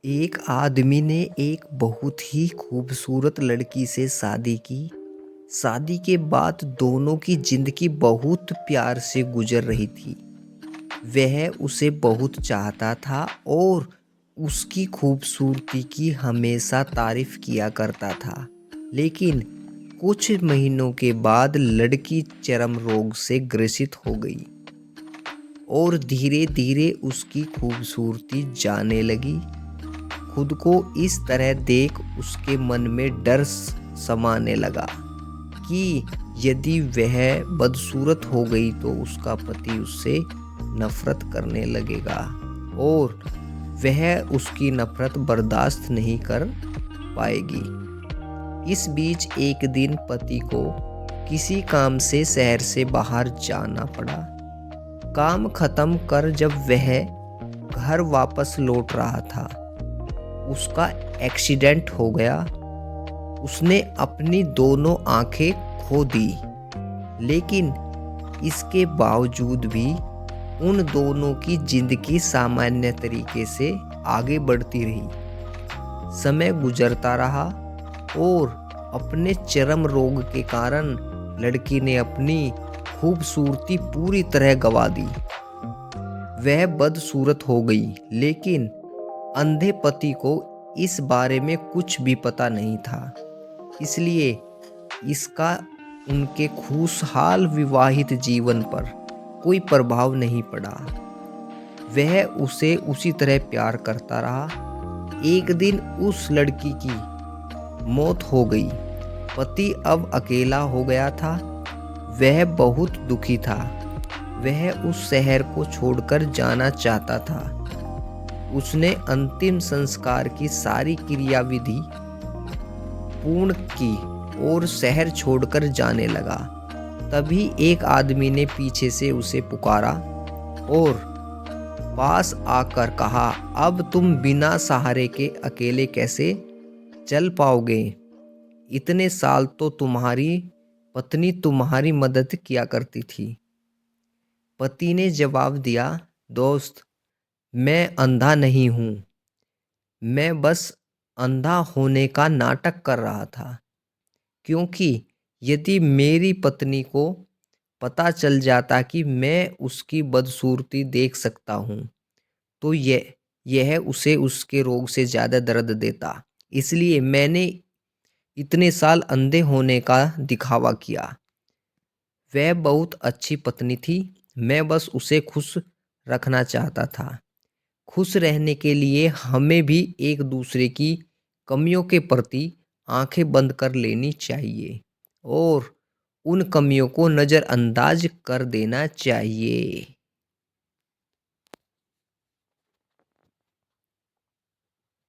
एक आदमी ने एक बहुत ही खूबसूरत लड़की से शादी की। शादी के बाद दोनों की जिंदगी बहुत प्यार से गुजर रही थी। वह उसे बहुत चाहता था और उसकी खूबसूरती की हमेशा तारीफ किया करता था। लेकिन कुछ महीनों के बाद लड़की चर्म रोग से ग्रसित हो गई और धीरे धीरे उसकी खूबसूरती जाने लगी। खुद को इस तरह देख उसके मन में डर समाने लगा कि यदि वह बदसूरत हो गई तो उसका पति उससे नफरत करने लगेगा और वह उसकी नफरत बर्दाश्त नहीं कर पाएगी। इस बीच एक दिन पति को किसी काम से शहर से बाहर जाना पड़ा। काम खत्म कर जब वह घर वापस लौट रहा था, उसका एक्सीडेंट हो गया। उसने अपनी दोनों आंखें खो दी, लेकिन इसके बावजूद भी उन दोनों की जिंदगी सामान्य तरीके से आगे बढ़ती रही। समय गुजरता रहा और अपने चर्म रोग के कारण लड़की ने अपनी खूबसूरती पूरी तरह गंवा दी। वह बदसूरत हो गई, लेकिन अंधे पति को इस बारे में कुछ भी पता नहीं था, इसलिए इसका उनके खुशहाल विवाहित जीवन पर कोई प्रभाव नहीं पड़ा। वह उसे उसी तरह प्यार करता रहा। एक दिन उस लड़की की मौत हो गई। पति अब अकेला हो गया था। वह बहुत दुखी था। वह उस शहर को छोड़कर जाना चाहता था। उसने अंतिम संस्कार की सारी क्रियाविधि पूर्ण की और शहर छोड़कर जाने लगा। तभी एक आदमी ने पीछे से उसे पुकारा और पास आकर कहा, अब तुम बिना सहारे के अकेले कैसे चल पाओगे? इतने साल तो तुम्हारी पत्नी तुम्हारी मदद किया करती थी। पति ने जवाब दिया, दोस्त, मैं अंधा नहीं हूँ। मैं बस अंधा होने का नाटक कर रहा था, क्योंकि यदि मेरी पत्नी को पता चल जाता कि मैं उसकी बदसूरती देख सकता हूँ, तो यह उसे उसके रोग से ज़्यादा दर्द देता। इसलिए मैंने इतने साल अंधे होने का दिखावा किया। वह बहुत अच्छी पत्नी थी। मैं बस उसे खुश रखना चाहता था। खुश रहने के लिए हमें भी एक दूसरे की कमियों के प्रति आंखें बंद कर लेनी चाहिए और उन कमियों को नज़रअंदाज कर देना चाहिए।